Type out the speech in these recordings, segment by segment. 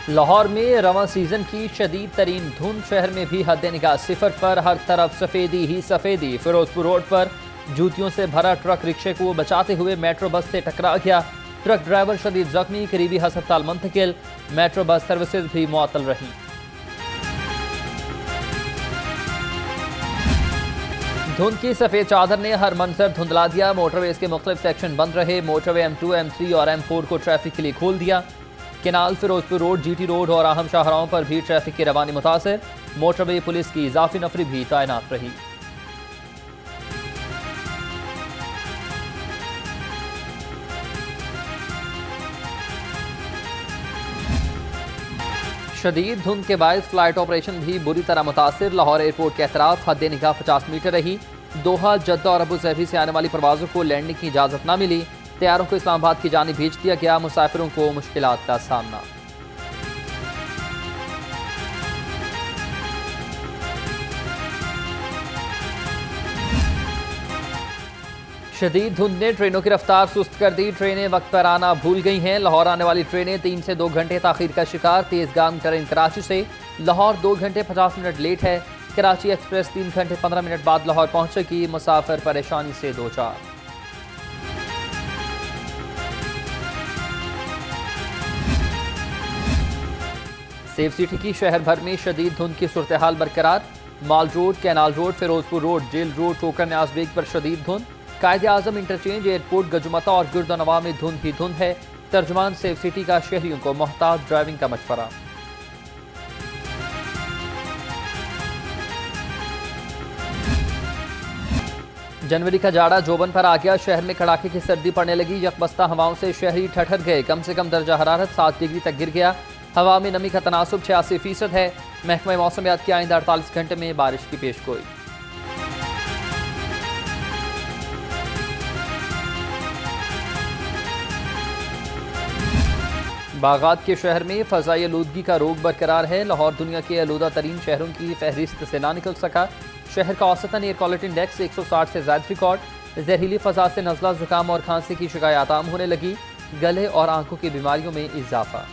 लाहौर में रवां सीजन की शदीद तरीन धुंध, शहर में भी हद निगाह सिफर पर, हर तरफ सफेदी ही सफेदी। फिरोजपुर रोड पर जूतियों से भरा ट्रक रिक्शे को बचाते हुए मेट्रो बस से टकरा गया। ट्रक ड्राइवर शदीद जख्मी, करीबी हस्पताल मुंतकिल। मेट्रो बस सर्विसेज भी मुअत्तल रही। धुंध की सफेद चादर ने हर मंजर धुंधला दिया। मोटरवेज के मुख्तलिफ सेक्शन बंद रहे। मोटरवे M2, M3 और M4 को ट्रैफिक के लिए खोल दिया। Canal, Firozpur road, GT road और अहम शाहराहों पर भी ट्रैफिक की रवानी मुतासर। मोटरवे पुलिस की इजाफी नफरी भी तैनात रही। शदीद धुंध के बायस फ्लाइट ऑपरेशन भी बुरी तरह मुतासिर। लाहौर एयरपोर्ट के अतराफ हद निगाह 50 मीटर रही। दोहा, जद्दा और अबू ज़बी से आने वाली परवाज़ों को लैंडिंग की इजाज़त न मिली। तैयारों को इस्लामाबाद की जानिब भेज दिया गया। मुसाफिरों को मुश्किलात का सामना। शदीद धुंध ने ट्रेनों की रफ्तार सुस्त कर दी। ट्रेनें वक्त पर आना भूल गई हैं। लाहौर आने वाली ट्रेनें 3 से 2 घंटे ताखीर का शिकार। तेजगाम ट्रेन कराची से लाहौर 2 घंटे 50 मिनट लेट है। कराची एक्सप्रेस 3 घंटे 15 मिनट बाद लाहौर पहुंचेगी। मुसाफिर परेशानी से दो चार। सेफ सिटी की शहर भर में शदीद धुंध की सूरत हाल बरकरार। Mall road, canal road, Ferozepur road, jail road, Thokar Niaz Baig पर शदीद धुंध। कायदे आजम इंटरचेंज, एयरपोर्ट, गजुमता और गिरदनवा में धुंध ही धुंध है। तर्जमान सेफ सिटी का शहरियों को मोहतात ड्राइविंग का मशवरा। जनवरी का जाड़ा जोबन पर आ गया। शहर में कड़ाके की सर्दी पड़ने लगी। यकबस्ता हवाओं से शहरी ठठर गए। कम से कम दर्जा हरारत 7 डिग्री तक गिर गया। हवा में नमी का तनासुब 86% है। महकमा मौसमियात की आइंदा 48 घंटे में बारिश की पेशगोई। बागात के शहर में फ़ज़ाई आलूदगी का रोग बरकरार है। लाहौर दुनिया के आलूदा तरीन शहरों की फहरिस्त से ना निकल सका। शहर का औसतन एयर क्वालिटी इंडेक्स 160 से ज़ायद रिकॉर्ड। जहरीली फ़ज़ा से नज़ला, ज़ुकाम और खांसी की शिकायत आम होने लगी। गले और आंखों की बीमारियों में इजाफा।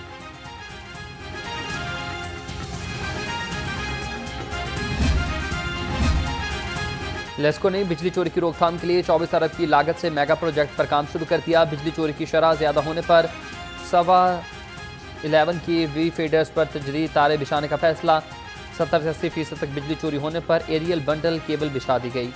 लेस्को ने बिजली चोरी की रोकथाम के लिए 24 अरब की लागत से मेगा प्रोजेक्ट पर काम शुरू कर दिया। बिजली चोरी की शरह ज्यादा होने पर 11.25 की वी फीडर्स पर तजदीद तारे बिछाने का फैसला। 70 से 80% तक बिजली चोरी होने पर एरियल बंडल केबल बिछा दी गई।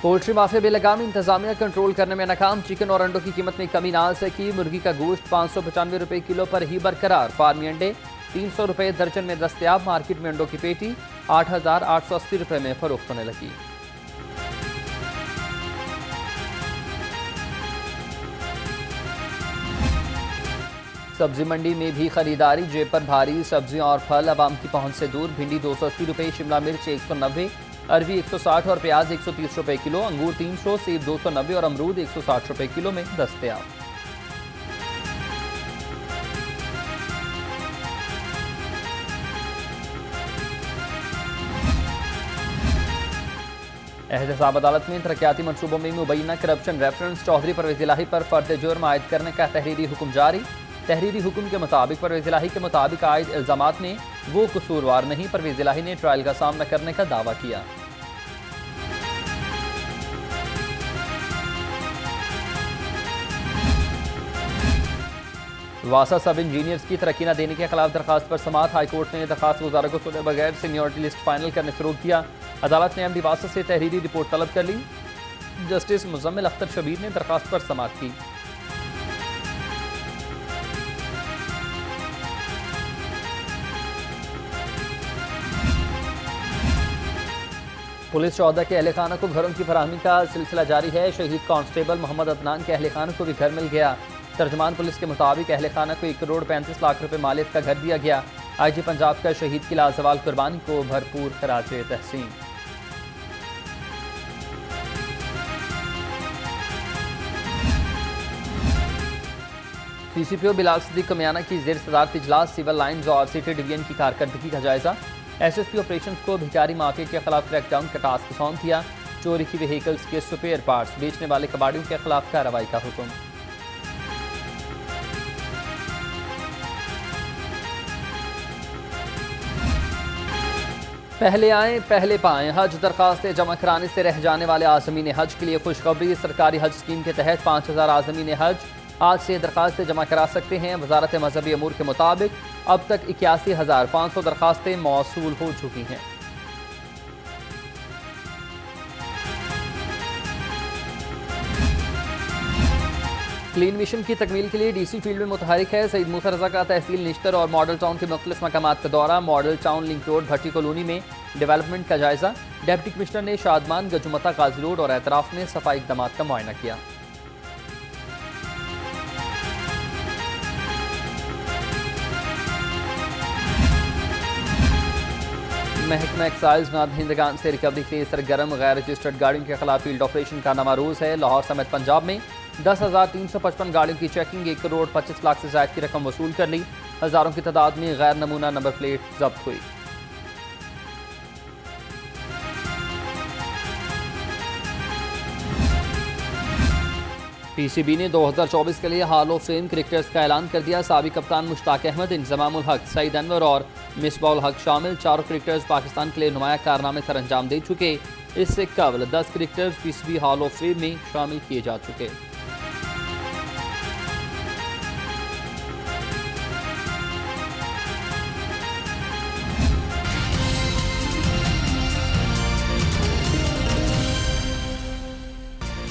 पोल्ट्री माफिया बेलगाम, इंतजामिया कंट्रोल करने में नाकाम। चिकन और अंडों की कीमत में कमी ना आ सकी। मुर्गी का गोश्त 595 रुपए किलो पर ही बरकरार। फार्मी अंडे 300 रुपए दर्जन में दस्तयाब। मार्केट में अंडों की पेटी 8,880 रुपए में फरोख्त होने लगी। सब्जी मंडी में भी खरीदारी जेब पर भारी। सब्जियां और फल अवाम की पहुंच से दूर। भिंडी 280 रुपए, शिमला मिर्च 190, अरवी 160 और प्याज 130 रुपए किलो। अंगूर 300, सेब 290 और अमरूद 160 रुपए किलो में दस्तयाब। एहतसाब अदालत में तरक्याती मनसूबों में मुबैना करप्शन रेफरेंस। चौधरी परवेज इलाही पर फर्द जुर्म आयद करने का तहरीरी हुक्म जारी। तहरीरी हुक्म के मुताबिक परवेज इलाही के मुताबिक आयद इल्जामात में वो कसूरवार नहीं। परवेज इलाही ने ट्रायल का सामना करने का दावा किया। वासा सब इंजीनियर्स की तरक्की न देने के खिलाफ दरखास्त पर समाअत। हाईकोर्ट ने दरखास्त गुजारा को सुने बगैर सीनियरिटी लिस्ट फाइनल करने से रोक दिया। अदालत ने एमडी वासा से तहरीरी रिपोर्ट तलब कर ली। जस्टिस मुजम्मिल अख्तर शबीर ने दरखास्त पर समाअत की। पुलिस शोहदा के अहले खाना को घरों की फराहमी का सिलसिला जारी है। शहीद कांस्टेबल मोहम्मद अदनान के अहले खाना को भी घर मिल गया। तर्जमान पुलिस के मुताबिक अहले खाना को 1 करोड़ 35 लाख रुपए मालियत का घर दिया गया। IG पंजाब का शहीद की लाजवाल कुर्बानी को भरपूर खराजे तहसीन। CCPO बिलाल सिद्दीक कमियाना की जेर सदारत इजलास। सिविल लाइन्स और सिटी डिवीजन की कारकर्दगी का जायजा। SSP ऑपरेशन को भिखारी माफिया के खिलाफ क्रैकडाउन का टास्क सौंप दिया। चोरी की व्हीकल्स के स्पेयर पार्ट्स बेचने वाले कबाड़ियों के खिलाफ कार्रवाई का हुक्म। पहले आएं पहले पाएं, हज दरखास्तें जमा कराने से रह जाने वाले आज़मीन हज के लिए खुशखबरी। सरकारी हज स्कीम के तहत 5000 आज़मीन हज आज से दरखास्तें जमा करा सकते हैं। वजारत मजहबी अमूर के मुताबिक अब तक 81,500 दरखास्तें मौसूल हो चुकी हैं। क्लीन मिशन की तकमील के लिए डीसी फील्ड में मुतहरिक है। सईद मूसा रजा का तहसील निश्तर और मॉडल टाउन के मुख्तलिफ मकामात का दौरा। मॉडल टाउन लिंक रोड भट्टी कॉलोनी में डेवलपमेंट का जायजा। डिप्टी कमिश्नर ने शादमान गजुमता काजी रोड और एतराफ में सफाई इकदाम का मुआयना किया। महकमा एक्साइज नादहिंदगान से रिकवरी के लिए सरगर्म। गैर रजिस्टर्ड गाड़ियों के खिलाफ फील्ड ऑपरेशन का नामारूज है। लाहौर समेत पंजाब में 10,355 गाड़ियों की चेकिंग, 1 करोड़ 25 लाख से ज्यादा की रकम वसूल कर ली। हजारों की तादाद में गैर नमूना नंबर प्लेट जब्त हुई। पीसीबी ने 2024 के लिए हॉल ऑफ फेम क्रिकेटर्स का ऐलान कर दिया। साबिक कप्तान मुश्ताक अहमद, इंजमाम उल हक, सईद अनवर और मिसबाह उल हक शामिल 4 क्रिकेटर्स पाकिस्तान के लिए नुमाया कारनामे सर अंजाम दे चुके। इससे कबल 10 cricketers PCB hall of fame में शामिल किए जा चुके।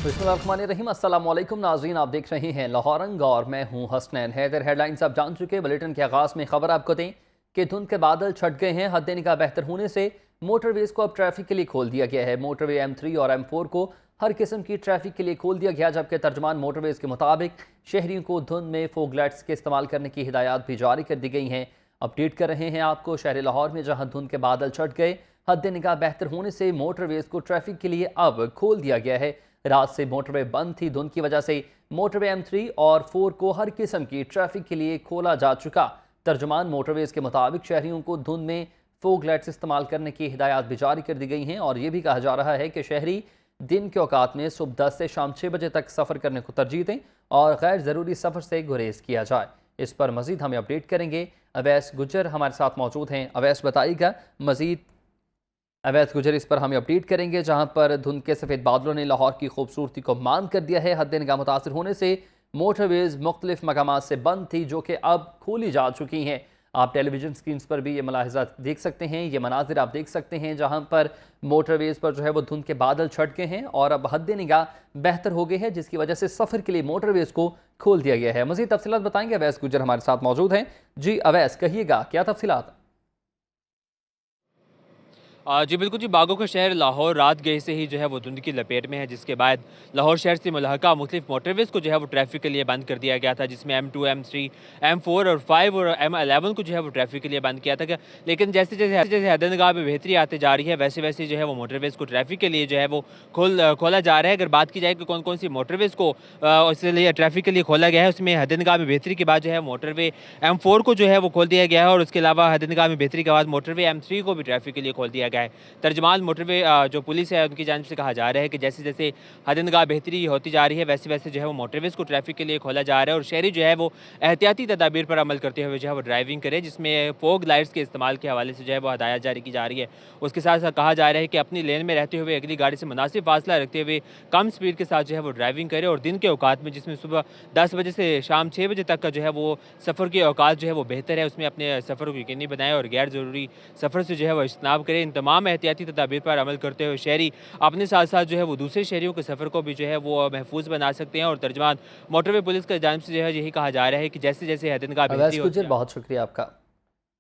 बिस्मिल्लाहिर्रहमानिर्रहीम। अस्सलाम वालेकुम नाज़रीन, आप देख रहे हैं लाहौर रंग और मैं हूं हसनैन हैदर। हेडलाइंस आप जान चुके। बुलेटिन के आगाज़ में खबर आपको दें कि धुंध के बादल छट गए हैं। हद निगाह बेहतर होने से मोटरवेज को अब ट्रैफिक के लिए खोल दिया गया है। मोटरवे M3 और M4 को हर किस्म की ट्रैफिक के लिए खोल दिया गया, जबकि तर्जमान मोटरवेज के मुताबिक शहरियों को धुंध में फोग लाइट्स के इस्तेमाल करने की हिदायत भी जारी कर दी गई हैं। अपडेट कर रहे हैं आपको शहर लाहौर में, जहाँ धुंध के बादल छट गए। हद निगाह बेहतर होने से मोटरवेज को ट्रैफिक के लिए अब खोल दिया गया है। रात से मोटरवे बंद थी। धुंध की वजह से मोटरवे M3 और 4 को हर किस्म की ट्रैफिक के लिए खोला जा चुका। तर्जुमान मोटरवेज के मुताबिक शहरियों को धुंध में फोग लाइट्स इस्तेमाल करने की हिदायत भी जारी कर दी गई हैं और ये भी कहा जा रहा है कि शहरी दिन के औकात में सुबह 10 से शाम 6 बजे तक सफ़र करने को तरजीह दें और गैर ज़रूरी सफ़र से गुरेज किया जाए। इस पर मज़ीद हमें अपडेट करेंगे अवैस गुजर हमारे साथ मौजूद हैं। अवैस बताइएगा मज़ीद। अवैस गुजर इस पर हमें अपडेट करेंगे, जहां पर धुंध के सफ़ेद बादलों ने लाहौर की खूबसूरती को मान कर दिया है। हद निगाह मुतासर होने से मोटरवेज मुख्तलिफ मकामात से बंद थी, जो कि अब खोली जा चुकी हैं। आप टेलीविजन स्क्रीन पर भी ये मुलाहिज़ा देख सकते हैं, ये मनाजिर आप देख सकते हैं, जहां पर मोटरवेज पर जो है वो धुंध के बादल छट गए हैं और अब हद निगाह बेहतर हो गई है, जिसकी वजह से सफ़र के लिए मोटरवेज को खोल दिया गया है। मज़ीद तफसीलात बताएंगे, अवैस गुजर हमारे साथ मौजूद हैं। जी अवैस, कहिएगा क्या तफसीलात? जी बिल्कुल जी, बागों का शहर लाहौर रात गए से ही जो है वो धुंध की लपेट में है, जिसके बाद लाहौर शहर से मुल्हका मुख्तलिफ मोटरवेज़ को जो है वो ट्रैफिक के लिए बंद कर दिया गया था, जिसमें M2, M3, M4 और 5 और M11 को जो है वो ट्रैफिक के लिए बंद किया था। लेकिन जैसे जैसे हदनगाह में बेहतरी आती जा रही है, वैसे वैसे जो है वो मोटरवेज़ को ट्रैफिक के लिए जो है वो खोला जा रहा है। अगर बात की जाए कि कौन कौन सी मोटरवेज़ को इसलिए ट्रैफिक के लिए खोला गया है, उसमें हदनगाह में बेहतरी के बाद जो है मोटरवे M4 को जो है वो खोल दिया गया है और उसके अलावा हदनगाह में बेहतरी के बाद मोटरवे M3 को भी ट्रैफिक के लिए खोल दिया गया है। तर्जमान मोटरवे जो पुलिस है उनकी जानिब से कहा जा रहा है कि जैसे जैसे हदनगाह बेहतरी होती जा रही है, वैसे वैसे जो है वो मोटरवेज़ को ट्रैफिक के लिए खोला जा रहा है और शहरी जो है वो एहतियाती तदाबीर पर अमल करते हुए जो है वो ड्राइविंग करे, जिसमें फोग लाइट्स के इस्तेमाल के हवाले से जो है वो हदायत जारी की जा रही है। उसके साथ साथ कहा जा रहा है कि अपनी लेन में रहते हुए अगली गाड़ी से मुनासिब फासला रखते हुए कम स्पीड के साथ जो है वो ड्राइविंग करे और दिन के औकात में, जिसमें सुबह 10 बजे से शाम 6 बजे तक का जो है वो सफ़र के औकात जो है वो बेहतर है, उसमें अपने सफ़र को यकीनी बनाएं और गैर ज़रूरी सफ़र से जो है वो इज्तनाब करें। इन तमाम एहतियाती तदाबीर पर अमल करते हुए शहरी अपने साथ साथ जो है वो दूसरे शहरियों के सफ़र को भी जो है वो महफूज बना सकते हैं। और तर्जमान मोटरवे पुलिस की जानिब से जो है यही कहा जा रहा है कि जैसे जैसे हदनगाह अवैस गुजर, बहुत शुक्रिया आपका।